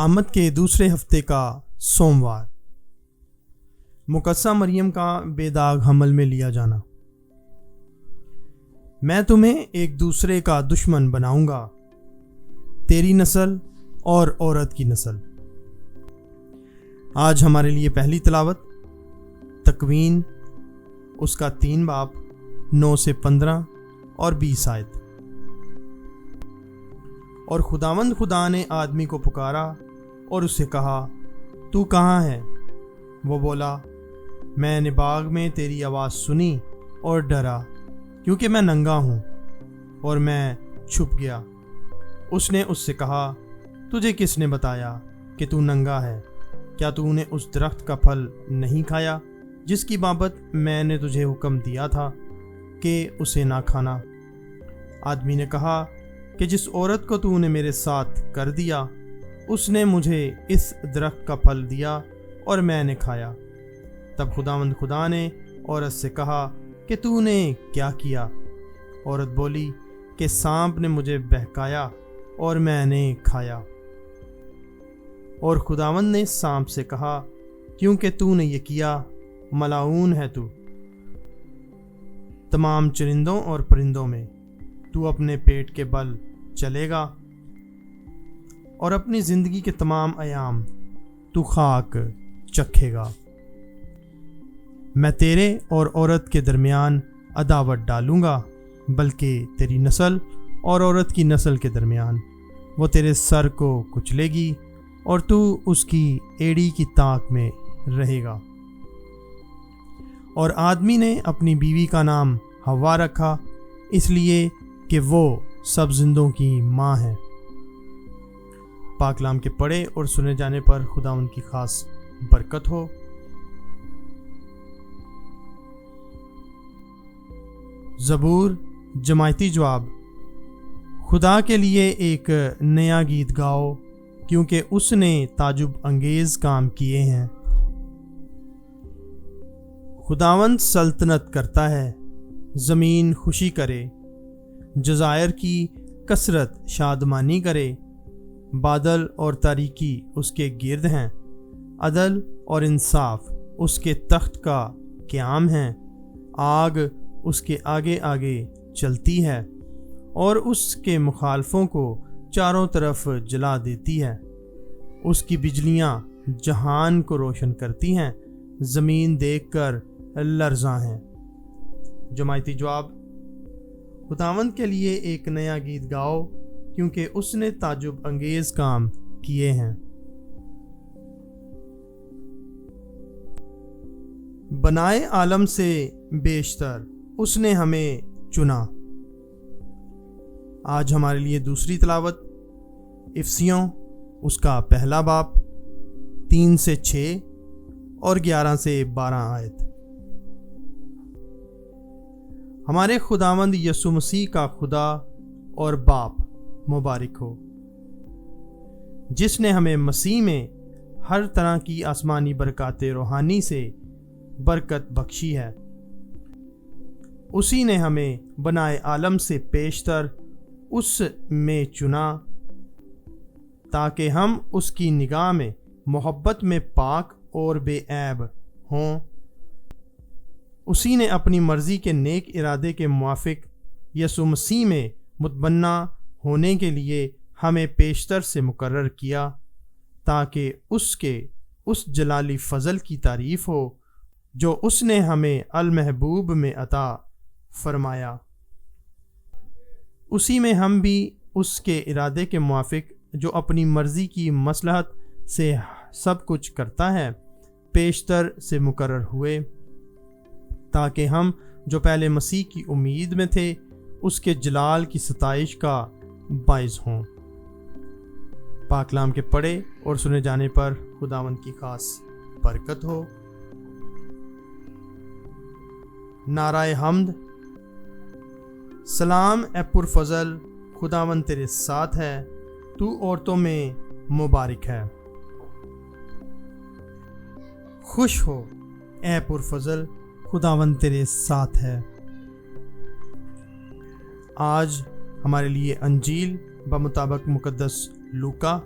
آمد کے دوسرے ہفتے کا سوموار، مقدسہ مریم کا بے داغ حمل میں لیا جانا۔ میں تمہیں ایک دوسرے کا دشمن بناؤں گا، تیری نسل اور عورت کی نسل۔ آج ہمارے لیے پہلی تلاوت تکوین اس کا 3 باب 9 سے 15 اور 20 آیت۔ اور خداوند خدا نے آدمی کو پکارا اور اسے کہا، تو کہاں ہے؟ وہ بولا، میں نے باغ میں تیری آواز سنی اور ڈرا، کیونکہ میں ننگا ہوں اور میں چھپ گیا۔ اس نے اس سے کہا، تجھے کس نے بتایا کہ تو ننگا ہے؟ کیا تو نے اس درخت کا پھل نہیں کھایا جس کی بابت میں نے تجھے حکم دیا تھا کہ اسے نہ کھانا؟ آدمی نے کہا کہ جس عورت کو تو نے میرے ساتھ کر دیا، اس نے مجھے اس درخت کا پھل دیا اور میں نے کھایا۔ تب خداوند خدا نے عورت سے کہا کہ تو نے کیا کیا؟ عورت بولی کہ سانپ نے مجھے بہکایا اور میں نے کھایا۔ اور خداوند نے سانپ سے کہا، کیونکہ تو نے یہ کیا، ملعون ہے تو تمام چرندوں اور پرندوں میں، تو اپنے پیٹ کے بل چلے گا اور اپنی زندگی کے تمام ایام تو خاک چکھے گا۔ میں تیرے اور عورت کے درمیان عداوت ڈالوں گا، بلکہ تیری نسل اور عورت کی نسل کے درمیان، وہ تیرے سر کو کچلے گی اور تو اس کی ایڑی کی تاک میں رہے گا۔ اور آدمی نے اپنی بیوی کا نام حوا رکھا، اس لیے کہ وہ سب زندوں کی ماں ہے۔ پاک کلام کے پڑھے اور سنے جانے پر خداوند کی خاص برکت ہو۔ زبور جماعتی جواب۔ خدا کے لیے ایک نیا گیت گاؤ، کیونکہ اس نے تعجب انگیز کام کیے ہیں۔ خداوند سلطنت کرتا ہے، زمین خوشی کرے، جزائر کی کثرت شادمانی کرے۔ بادل اور تاریکی اس کے گرد ہیں، عدل اور انصاف اس کے تخت کا قیام ہے۔ آگ اس کے آگے آگے چلتی ہے اور اس کے مخالفوں کو چاروں طرف جلا دیتی ہے۔ اس کی بجلیاں جہان کو روشن کرتی ہیں، زمین دیکھ کر لرزاں ہیں۔ جماعتی جواب۔ خداوند کے لیے ایک نیا گیت گاؤ، کیونکہ اس نے تعجب انگیز کام کیے ہیں۔ بنائے عالم سے بیشتر اس نے ہمیں چنا۔ آج ہمارے لیے دوسری تلاوت افسیوں اس کا پہلا باب 3 سے 6 اور 11 سے 12 آیت۔ ہمارے خداوند یسوع مسیح کا خدا اور باپ مبارک ہو، جس نے ہمیں مسیح میں ہر طرح کی آسمانی برکات روحانی سے برکت بخشی ہے۔ اسی نے ہمیں بنائے عالم سے پیشتر اس میں چنا، تاکہ ہم اس کی نگاہ میں محبت میں پاک اور بے عیب ہوں۔ اسی نے اپنی مرضی کے نیک ارادے کے موافق یسوع مسیح میں متبنہ ہونے کے لیے ہمیں پیشتر سے مقرر کیا، تاکہ اس کے اس جلالی فضل کی تعریف ہو جو اس نے ہمیں المحبوب میں عطا فرمایا۔ اسی میں ہم بھی اس کے ارادے کے موافق، جو اپنی مرضی کی مصلحت سے سب کچھ کرتا ہے، پیشتر سے مقرر ہوئے، تاکہ ہم جو پہلے مسیح کی امید میں تھے اس کے جلال کی ستائش کا باعث ہوں۔ پاک کلام کے پڑھے اور سنے جانے پر خداوند کی خاص برکت ہو۔ نعرہ حمد۔ سلام اے پرفضل، خداوند تیرے ساتھ ہے، تو عورتوں میں مبارک ہے۔ خوش ہو اے پرفضل، خداوند تیرے ساتھ ہے۔ آج ہمارے لیے انجیل بمطابق مقدس لوکا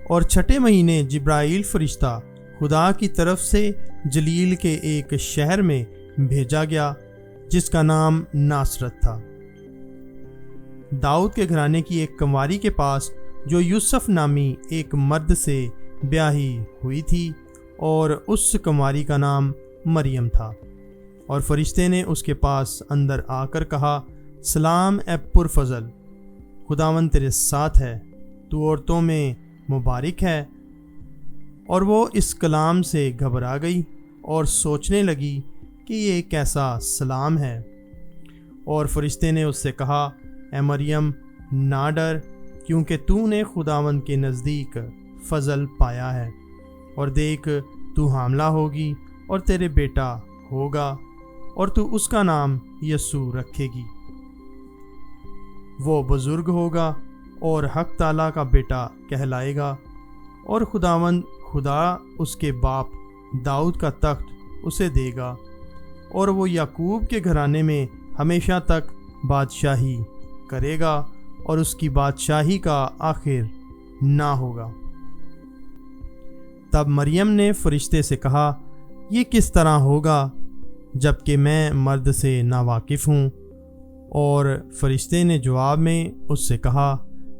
اور چھٹے مہینے جبرائیل فرشتہ خدا کی طرف سے جلیل کے ایک شہر میں بھیجا گیا جس کا نام ناصرت تھا، داؤد کے گھرانے کی ایک کنواری کے پاس جو یوسف نامی ایک مرد سے بیاہی ہوئی تھی، اور اس کنواری کا نام مریم تھا۔ اور فرشتے نے اس کے پاس اندر آ کر کہا، سلام اے پرفضل، خداوند تیرے ساتھ ہے، تو عورتوں میں مبارک ہے۔ اور وہ اس کلام سے گھبرا گئی اور سوچنے لگی کہ یہ کیسا سلام ہے۔ اور فرشتے نے اس سے کہا، اے مریم نہ ڈر، کیونکہ تو نے خداوند کے نزدیک فضل پایا ہے، اور دیکھ تو حاملہ ہوگی اور تیرے بیٹا ہوگا، اور تو اس کا نام یسوع رکھے گی۔ وہ بزرگ ہوگا اور حق تعالیٰ کا بیٹا کہلائے گا، اور خداوند خدا اس کے باپ داؤد کا تخت اسے دے گا، اور وہ یعقوب کے گھرانے میں ہمیشہ تک بادشاہی کرے گا، اور اس کی بادشاہی کا آخر نہ ہوگا۔ تب مریم نے فرشتے سے کہا، یہ کس طرح ہوگا جب کہ میں مرد سے ناواقف ہوں؟ اور فرشتے نے جواب میں اس سے کہا،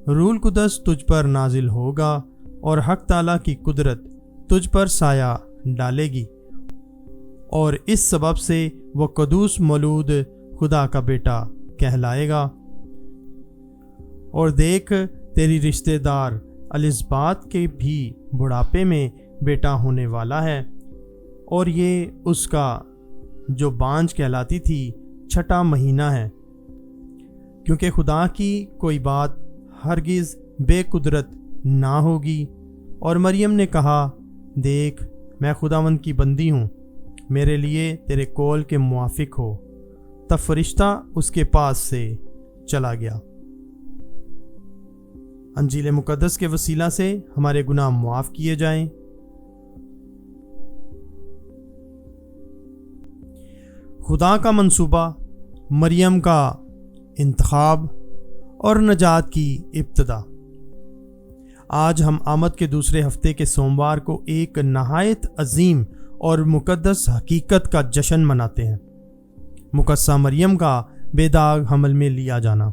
روح القدس تجھ پر نازل ہوگا، اور حق تعالیٰ کی قدرت تجھ پر سایہ ڈالے گی، اور اس سبب سے وہ قدوس مولود خدا کا بیٹا کہلائے گا۔ اور دیکھ تیری رشتہ دار الزبات کے بھی بڑھاپے میں بیٹا ہونے والا ہے، اور یہ اس کا جو بانجھ کہلاتی تھی چھٹا مہینہ ہے، کیونکہ خدا کی کوئی بات ہرگز بے قدرت نہ ہوگی۔ اور مریم نے کہا، دیکھ میں خداوند کی بندی ہوں، میرے لیے تیرے قول کے موافق ہو۔ تب فرشتہ اس کے پاس سے چلا گیا۔ انجیل مقدس کے وسیلہ سے ہمارے گناہ معاف کیے جائیں۔ خدا کا منصوبہ، مریم کا انتخاب اور نجات کی ابتدا۔ آج ہم آمد کے دوسرے ہفتے کے سوموار کو ایک نہایت عظیم اور مقدس حقیقت کا جشن مناتے ہیں، مقدسہ مریم کا بے داغ حمل میں لیا جانا۔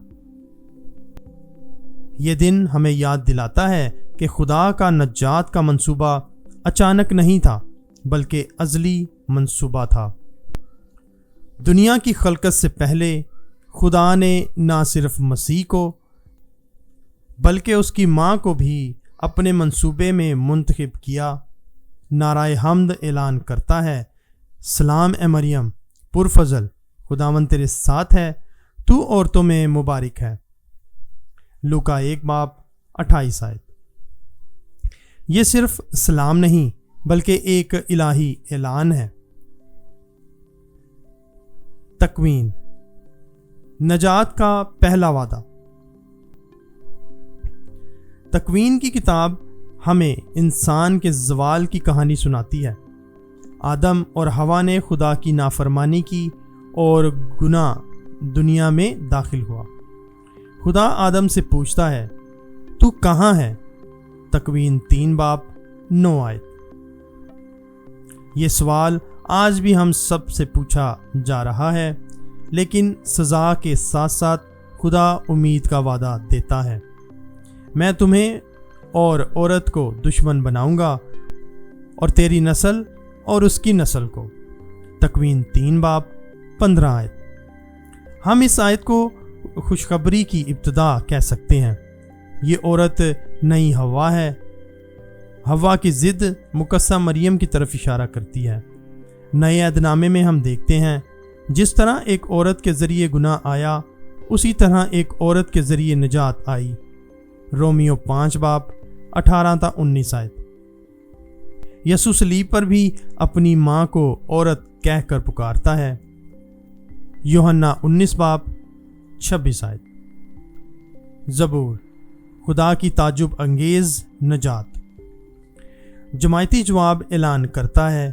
یہ دن ہمیں یاد دلاتا ہے کہ خدا کا نجات کا منصوبہ اچانک نہیں تھا، بلکہ ازلی منصوبہ تھا۔ دنیا کی خلقت سے پہلے خدا نے نہ صرف مسیح کو بلکہ اس کی ماں کو بھی اپنے منصوبے میں منتخب کیا۔ نعرہ حمد اعلان کرتا ہے، سلام اے مریم پرفضل، خداوند تیرے ساتھ ہے، تو عورتوں میں مبارک ہے۔ لوکا 1:28 آیت۔ یہ صرف سلام نہیں بلکہ ایک الہی اعلان ہے۔ تکوین، نجات کا پہلا وعدہ۔ تکوین کی کتاب ہمیں انسان کے زوال کی کہانی سناتی ہے۔ آدم اور حوا نے خدا کی نافرمانی کی اور گناہ دنیا میں داخل ہوا۔ خدا آدم سے پوچھتا ہے، تو کہاں ہے؟ تکوین 3:9 آیت۔ یہ سوال آج بھی ہم سب سے پوچھا جا رہا ہے، لیکن سزا کے ساتھ ساتھ خدا امید کا وعدہ دیتا ہے، میں تمہیں اور عورت کو دشمن بناؤں گا، اور تیری نسل اور اس کی نسل کو۔ تکوین 3:15 آیت۔ ہم اس آیت کو خوشخبری کی ابتدا کہہ سکتے ہیں۔ یہ عورت نئی حوا ہے۔ حوا کی ضد مقدسہ مریم کی طرف اشارہ کرتی ہے۔ نئے عہد نامے میں ہم دیکھتے ہیں، جس طرح ایک عورت کے ذریعے گناہ آیا، اسی طرح ایک عورت کے ذریعے نجات آئی۔ رومیو 5:18-19 آیت۔ یسوع صلیب پر بھی اپنی ماں کو عورت کہہ کر پکارتا ہے۔ یوحنا 19:26 آیت۔ زبور، خدا کی تعجب انگیز نجات۔ جماعتی جواب اعلان کرتا ہے،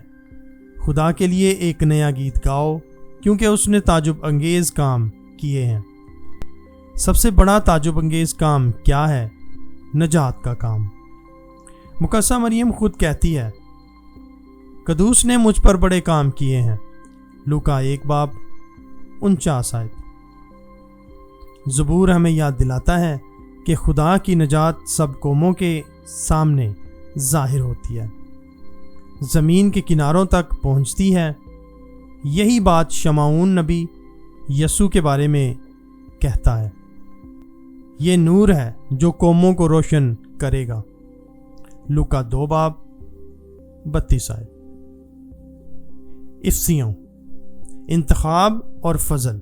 خدا کے لیے ایک نیا گیت گاؤ، کیونکہ اس نے تعجب انگیز کام کیے ہیں۔ سب سے بڑا تعجب انگیز کام کیا ہے؟ نجات کا کام۔ مقدسہ مریم خود کہتی ہے قدوس نے مجھ پر بڑے کام کیے ہیں۔ لوکا 1:49۔ زبور ہمیں یاد دلاتا ہے کہ خدا کی نجات سب قوموں کے سامنے ظاہر ہوتی ہے، زمین کے کناروں تک پہنچتی ہے۔ یہی بات شمعون نبی یسوع کے بارے میں کہتا ہے، یہ نور ہے جو قوموں کو روشن کرے گا۔ لوکا 2:32۔ افسیوں، انتخاب اور فضل۔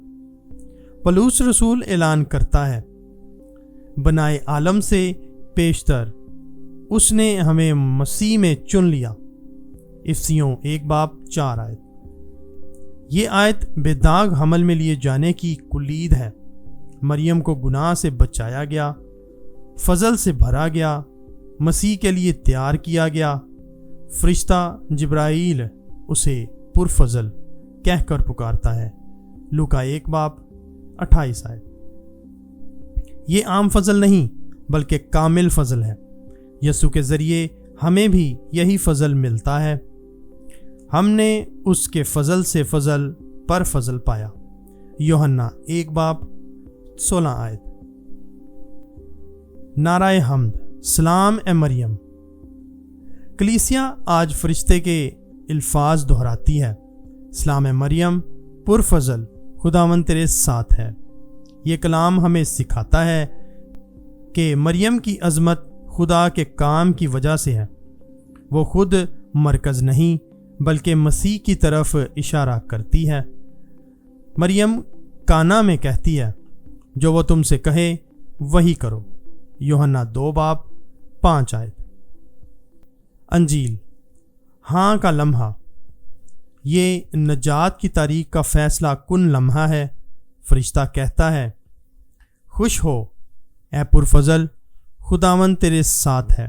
پولس رسول اعلان کرتا ہے بنائے عالم سے پیشتر اس نے ہمیں مسیح میں چن لیا۔ افسیوں 1:4۔ یہ آیت بے داغ حمل میں لیے جانے کی کلید ہے۔ مریم کو گناہ سے بچایا گیا، فضل سے بھرا گیا، مسیح کے لیے تیار کیا گیا۔ فرشتہ جبرائیل اسے پرفضل کہہ کر پکارتا ہے۔ لوکا 1:28۔ یہ عام فضل نہیں بلکہ کامل فضل ہے۔ یسوع کے ذریعے ہمیں بھی یہی فضل ملتا ہے۔ ہم نے اس کے فضل سے فضل پر فضل پایا۔ یوحنا 1:16۔ نعرہ حمد۔ سلام اے مریم۔ کلیسیا آج فرشتے کے الفاظ دہراتی ہے، سلام اے مریم پرفضل، خداوند تیرے ساتھ ہے۔ یہ کلام ہمیں سکھاتا ہے کہ مریم کی عظمت خدا کے کام کی وجہ سے ہے۔ وہ خود مرکز نہیں بلکہ مسیح کی طرف اشارہ کرتی ہے۔ مریم کانا میں کہتی ہے جو وہ تم سے کہے وہی کرو۔ یوحنا 2:5۔ انجیل، ہاں کا لمحہ۔ یہ نجات کی تاریخ کا فیصلہ کن لمحہ ہے۔ فرشتہ کہتا ہے خوش ہو اے پرفضل، خداوند تیرے ساتھ ہے۔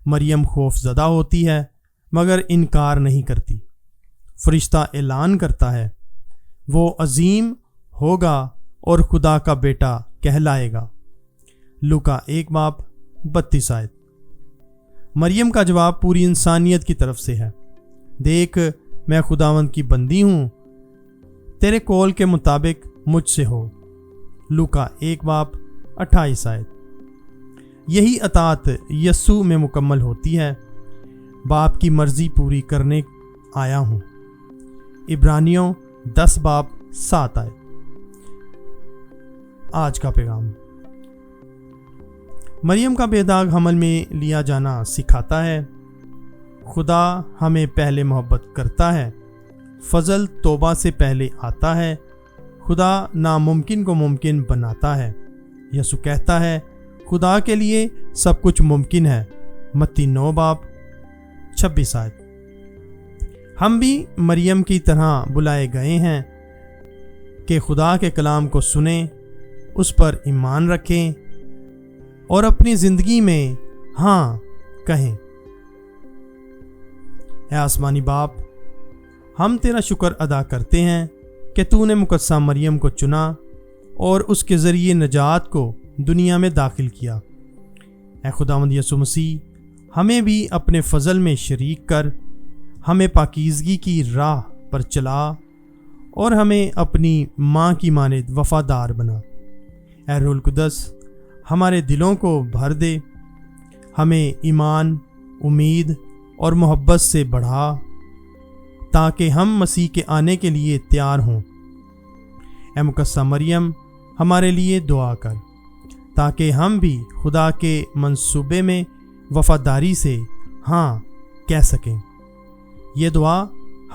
مریم خوف زدہ ہوتی ہے مگر انکار نہیں کرتی۔ فرشتہ اعلان کرتا ہے وہ عظیم ہوگا اور خدا کا بیٹا کہلائے گا۔ لوکا 1:32۔ مریم کا جواب پوری انسانیت کی طرف سے ہے، دیکھ میں خداوند کی بندی ہوں، تیرے قول کے مطابق مجھ سے ہو۔ لوکا 1:28۔ یہی اطاعت یسوع میں مکمل ہوتی ہے، باپ کی مرضی پوری کرنے آیا ہوں۔ عبرانیوں 10:7۔ آج کا پیغام۔ مریم کا بے داغ حمل میں لیا جانا سکھاتا ہے خدا ہمیں پہلے محبت کرتا ہے، فضل توبہ سے پہلے آتا ہے، خدا ناممکن کو ممکن بناتا ہے۔ یسوع کہتا ہے خدا کے لیے سب کچھ ممکن ہے۔ متی 9:26۔ ہم بھی مریم کی طرح بلائے گئے ہیں کہ خدا کے کلام کو سنیں، اس پر ایمان رکھیں اور اپنی زندگی میں ہاں کہیں۔ اے آسمانی باپ، ہم تیرا شکر ادا کرتے ہیں کہ تو نے مقدسہ مریم کو چنا اور اس کے ذریعے نجات کو دنیا میں داخل کیا۔ اے خداوند یسوع مسیح، ہمیں بھی اپنے فضل میں شریک کر، ہمیں پاکیزگی کی راہ پر چلا اور ہمیں اپنی ماں کی مانند وفادار بنا۔ اے روح القدس، ہمارے دلوں کو بھر دے، ہمیں ایمان، امید اور محبت سے بڑھا تاکہ ہم مسیح کے آنے کے لیے تیار ہوں۔ اے مقدسہ مریم، ہمارے لیے دعا کر تاکہ ہم بھی خدا کے منصوبے میں وفاداری سے ہاں کہہ سکیں۔ یہ دعا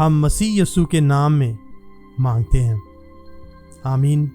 ہم مسیح یسوع کے نام میں مانگتے ہیں، آمین۔